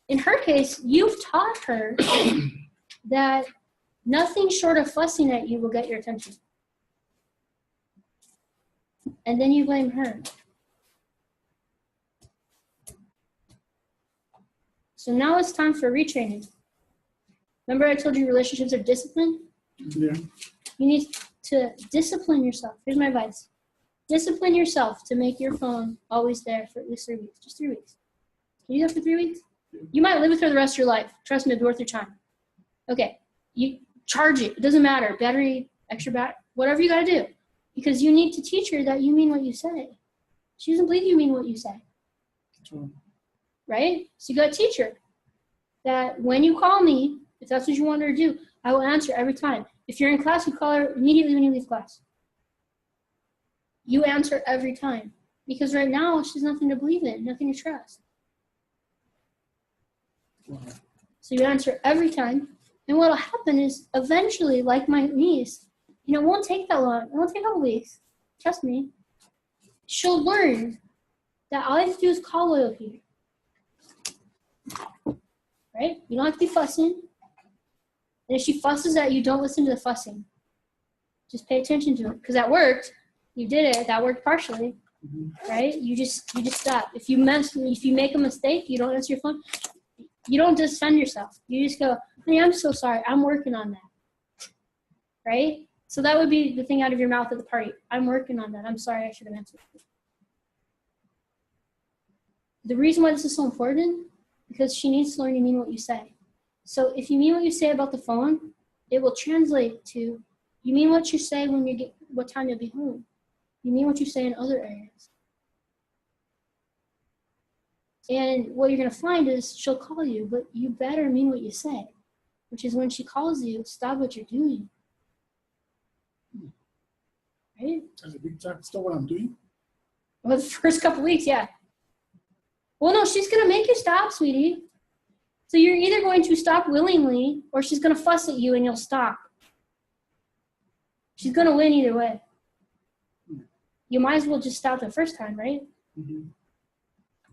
in her case, you've taught her that nothing short of fussing at you will get your attention. And then you blame her. So now it's time for retraining. Remember I told you relationships are discipline? Yeah. You need to discipline yourself. Here's my advice. Discipline yourself to make your phone always there for at least 3 weeks. Just 3 weeks. Can you do that for 3 weeks? You might live with her the rest of your life. Trust me, it'll be worth your time. Okay. You charge it. It doesn't matter. Battery, extra battery, whatever you got to do. Because you need to teach her that you mean what you say. She doesn't believe you mean what you say. True. Right? So you got to teach her that when you call me, if that's what you want her to do, I will answer every time. If you're in class, you call her immediately when you leave class. You answer every time. Because right now, she's nothing to believe in, nothing to trust. Wow. So you answer every time. And what will happen is eventually, like my niece, it won't take that long. It won't take a couple weeks. Trust me. She'll learn that all I have to do is call loyalty. Right? You don't have to be fussing. And if she fusses at you, don't listen to the fussing. Just pay attention to it. Because that worked. You did it. That worked partially. Mm-hmm. Right? You just stop. If you make a mistake, you don't answer your phone. You don't defend yourself. You just go, honey, I'm so sorry. I'm working on that. Right? So that would be the thing out of your mouth at the party. I'm working on that. I'm sorry. I should have answered. The reason why this is so important, because she needs to learn you mean what you say. So if you mean what you say about the phone, it will translate to you mean what you say when you get what time you'll be home. You mean what you say in other areas. And what you're going to find is she'll call you, but you better mean what you say, which is when she calls you, stop what you're doing. Right? That's a big time. Stop what I'm doing. Well, the first couple weeks, yeah. Well, no, she's going to make you stop, sweetie. So you're either going to stop willingly or she's going to fuss at you and you'll stop. She's going to win either way. You might as well just stop the first time, right? Mm-hmm.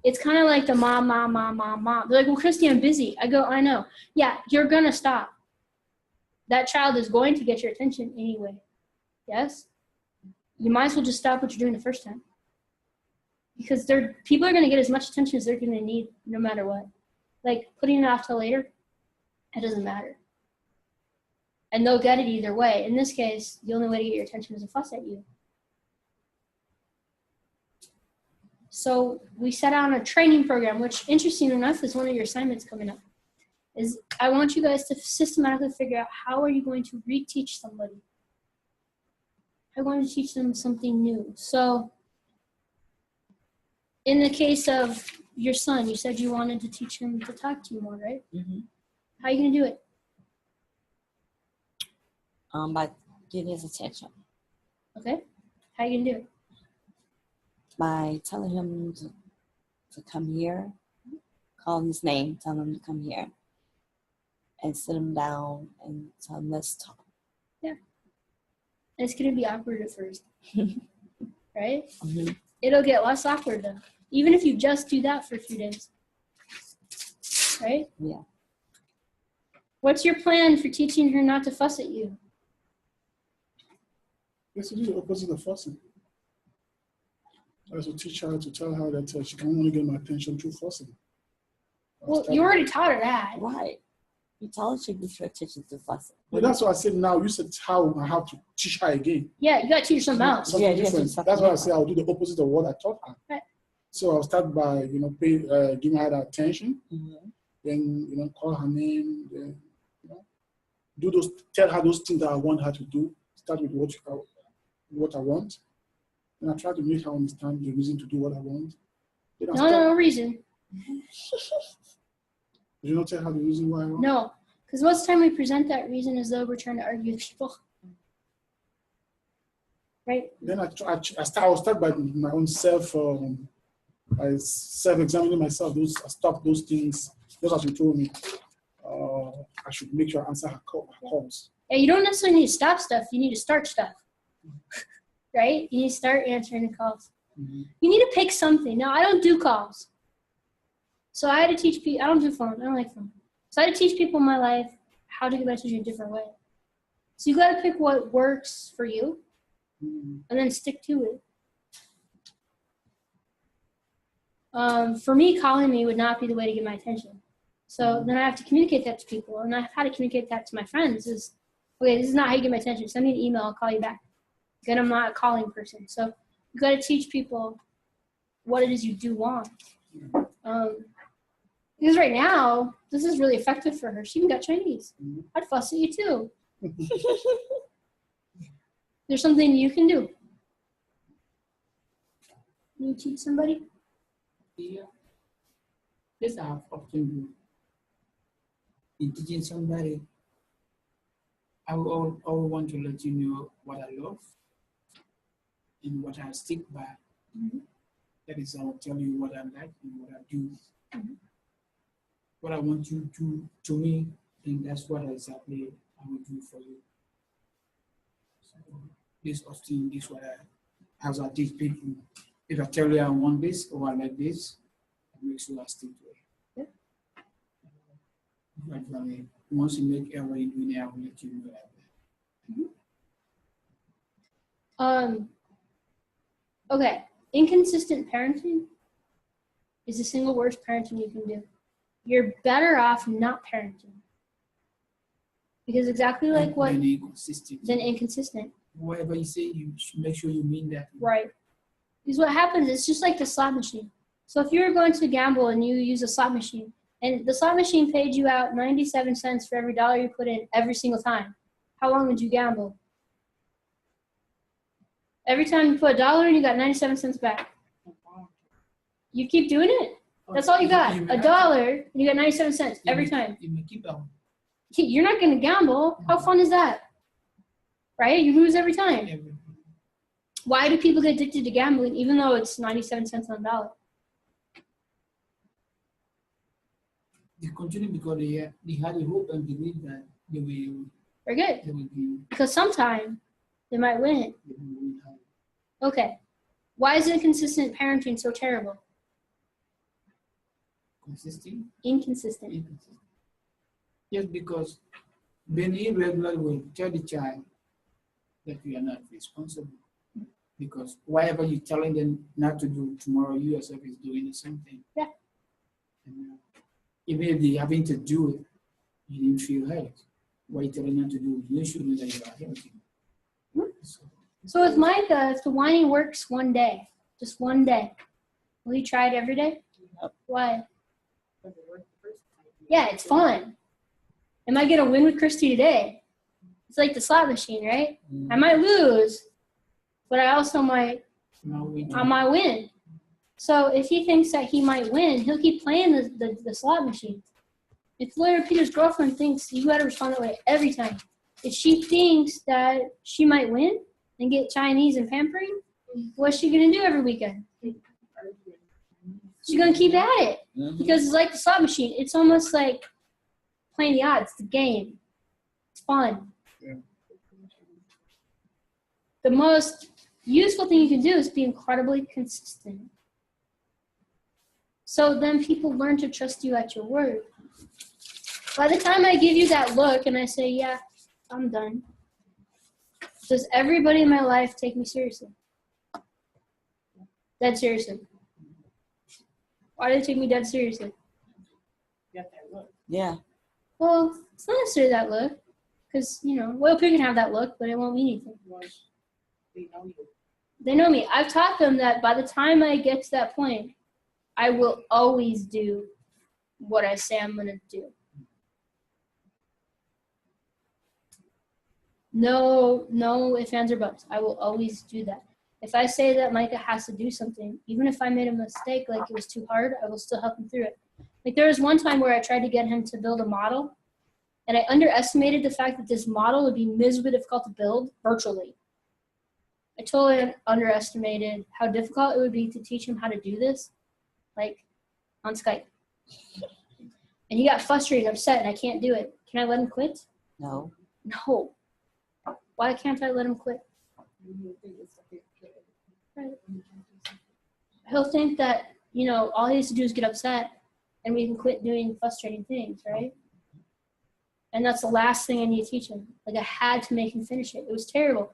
It's kind of like the mom. They're like, well, Christy, I'm busy. I go, I know. Yeah, you're going to stop. That child is going to get your attention anyway. Yes? You might as well just stop what you're doing the first time. Because people are going to get as much attention as they're going to need no matter what. Like putting it off till later, it doesn't matter. And they'll get it either way. In this case, the only way to get your attention is to fuss at you. So we set out a training program, which, interesting enough, is one of your assignments coming up. Is I want you guys to systematically figure out how are you going to reteach somebody. I'm going to teach them something new. So in the case of your son, you said you wanted to teach him to talk to you more, right? Mm-hmm. How are you going to do it? By getting his attention. Okay. How are you going to do it? By telling him to come here, call him his name, tell him to come here, and sit him down and tell him, let's talk. Yeah. And it's going to be awkward at first. Right? Mm-hmm. It'll get less awkward though. Even if you just do that for a few days. Right? Yeah. What's your plan for teaching her not to fuss at you? Let's do the opposite of fussing. I have to teach her to tell her that she can only get my attention through fussing. Well, you already taught her that. Right. You tell her she gives her attention to fussing. Well, that's what I said now. You said how I have to teach her again. Yeah, you got to teach her something else. Something Yeah, different. something That's why I different. say I'll do the opposite of what I taught her. Right. So I'll start by, giving her that attention. Mm-hmm. Then, call her name. Then, tell her those things that I want her to do. Start with what I want. And I try to make her understand the reason to do what I want. Then No reason. You don't tell her the reason why I want? No. Because most of the time we present that reason as though we're trying to argue with people. Right? Then I'll start by my own by self-examining myself. I stop those things. Just as you told me, I should make sure I answer her calls. Yeah, you don't necessarily need to stop stuff. You need to start stuff. Right? You need to start answering the calls. Mm-hmm. You need to pick something. Now, I don't do calls. So I had to teach people. I don't do phone. I don't like phone. So I had to teach people in my life how to get my attention a different way. So you got to pick what works for you, and then stick to it. For me, calling me would not be the way to get my attention. So then I have to communicate that to people, and I've had to communicate that to my friends. Is okay, this is not how you get my attention. Send me an email, I'll call you back. Again, I'm not a calling person. So you got to teach people what it is you do want. Because right now, this is really effective for her. She even got Chinese. I'd fuss at you too. There's something you can do. Can you teach somebody? Yeah. This I have often in teaching somebody. I will want to let you know what I love and what I stick by. That is, I will tell you what I like and what I do. What I want you to do to me, and that's what exactly I will do for you. So this often, this what I, as I teach people, if I tell you I want this or I like this, I make sure I stick to it. Gradually, once you make error in doing it, I will let you know that. Okay. Inconsistent parenting is the single worst parenting you can do. You're better off not parenting. Because exactly like what than inconsistent. Whatever you say, you should make sure you mean that. Right. Because what happens, it's just like the slot machine. So if you're going to gamble and you use a slot machine, and the slot machine paid you out 97 cents for every dollar you put in every single time, how long would you gamble? Every time you put $1 in, you got 97 cents back. You keep doing it. That's all you got. $1, and you got 97 cents every time. You may keep on. You're not going to gamble. How fun is that? Right? You lose every time. Why do people get addicted to gambling even though it's 97 cents on a dollar? They continue because they had a hope and believe that they will. Very good. They will be. Because sometime they might win. They will win. Okay. Why is inconsistent parenting so terrible? Consistent. Inconsistent. Just because being irregular will tell the child that you are not responsible. Because whatever you're telling them not to do, tomorrow you yourself is doing the same thing. Yeah. And, even if they're having to do it, you didn't feel hurt. What you're telling them to do, you should know that you are hurting. So with Micah, if the whining works one day, just one day, will you try it every day? Yep. Why? Yeah, it's fun. I might get a win with Christy today. It's like the slot machine, right? I might lose, but I also might win. So if he thinks that he might win, he'll keep playing the slot machine. If Lawyer Peter's girlfriend thinks, you got to respond that way every time. If she thinks that she might win and get Chinese and pampering, what's she going to do every weekend? She's going to keep at it because it's like the slot machine. It's almost like playing the odds, the game. It's fun. Yeah. The most useful thing you can do is be incredibly consistent. So then people learn to trust you at your word. By the time I give you that look and I say, yeah, I'm done, does everybody in my life take me seriously? Dead seriously. Why do they take me dead seriously? Yeah. Well, it's not necessarily that look. Because, well, people can have that look, but it won't mean anything. They know me. I've taught them that by the time I get to that point, I will always do what I say I'm going to do. No ifs, ands, or buts. I will always do that. If I say that Micah has to do something, even if I made a mistake, like it was too hard, I will still help him through it. Like there was one time where I tried to get him to build a model, and I underestimated the fact that this model would be miserably difficult to build virtually. I totally underestimated how difficult it would be to teach him how to do this, like on Skype. And he got frustrated and upset, and I can't do it. Can I let him quit? No. No. Why can't I let him quit? Right. He'll think that, all he has to do is get upset, and we can quit doing frustrating things, right? And that's the last thing I need to teach him. Like, I had to make him finish it. It was terrible.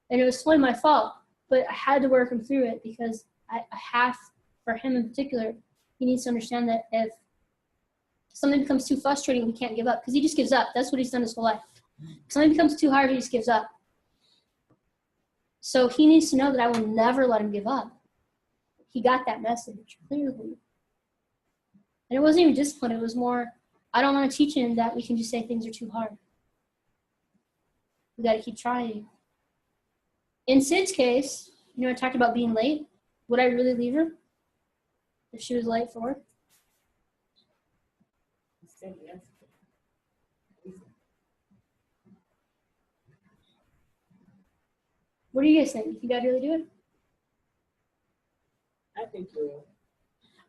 And it was totally my fault, but I had to work him through it because I have, for him in particular, he needs to understand that if something becomes too frustrating, he can't give up because he just gives up. That's what he's done his whole life. If something becomes too hard, he just gives up. So he needs to know that I will never let him give up. He got that message clearly. And it wasn't even discipline. It was more, I don't want to teach him that we can just say things are too hard. We got to keep trying. In Sid's case, I talked about being late. Would I really leave her if she was late for work? What do you guys think? You think I'd really do it? I think you will.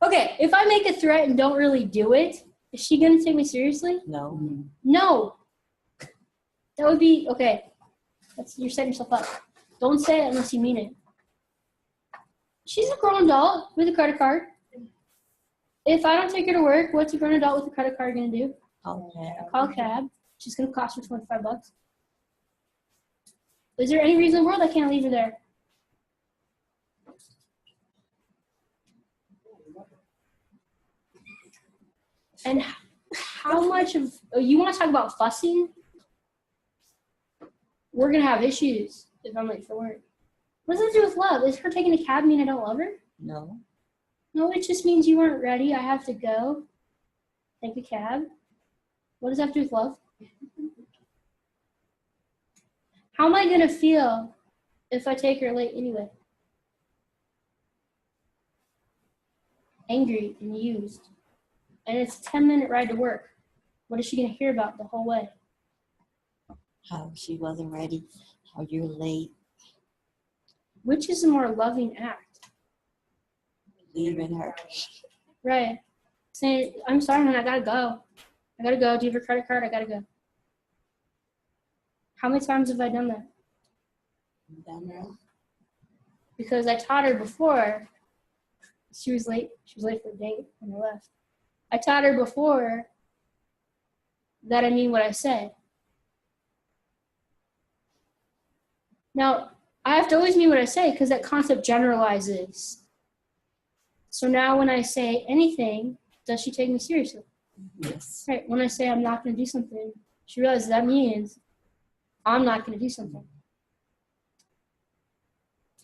Okay, if I make a threat and don't really do it, is she going to take me seriously? No. No. That would be, okay. You're setting yourself up. Don't say it unless you mean it. She's a grown adult with a credit card. If I don't take her to work, what's a grown adult with a credit card going to do? Call a cab. She's going to cost her $25. Is there any reason in the world I can't leave her there? And how much of, you want to talk about fussing? We're going to have issues if I'm late for work. What does that do with love? Is her taking a cab mean I don't love her? No. No, it just means you weren't ready. I have to go. Take a cab. What does that have to do with love? How am I going to feel if I take her late anyway? Angry and used. And it's a 10-minute ride to work. What is she going to hear about the whole way? How she wasn't ready. How you're late. Which is a more loving act? Leaving her. Right. Saying, I'm sorry, man, I got to go. I got to go. Do you have your credit card? I got to go. How many times have I done that? Down there. Because I taught her before. She was late. She was late for a date when I left. I taught her before that I mean what I say. Now, I have to always mean what I say because that concept generalizes. So now when I say anything, does she take me seriously? Yes. Right. When I say I'm not going to do something, she realizes that means I'm not going to do something.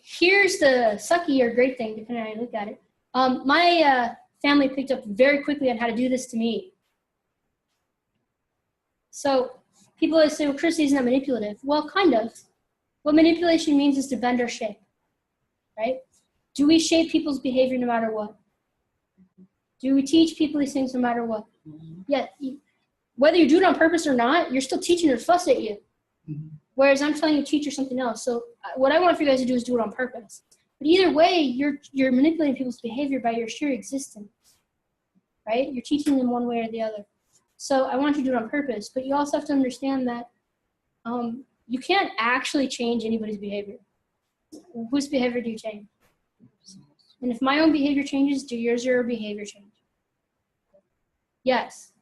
Here's the sucky or great thing, depending on how you look at it. My family picked up very quickly on how to do this to me. So people always say, well, Chrissy, isn't that manipulative? Well, kind of. What manipulation means is to bend or shape, right? Do we shape people's behavior no matter what? Do we teach people these things no matter what? Mm-hmm. Yeah. Whether you do it on purpose or not, you're still teaching her to fuss at you. Mm-hmm. Whereas I'm telling you to teach her something else. So what I want for you guys to do is do it on purpose. But either way, you're manipulating people's behavior by your sheer existence, right? You're teaching them one way or the other. So I want you to do it on purpose. But you also have to understand that you can't actually change anybody's behavior. Whose behavior do you change? And if my own behavior changes, do yours or your behavior change? Yes.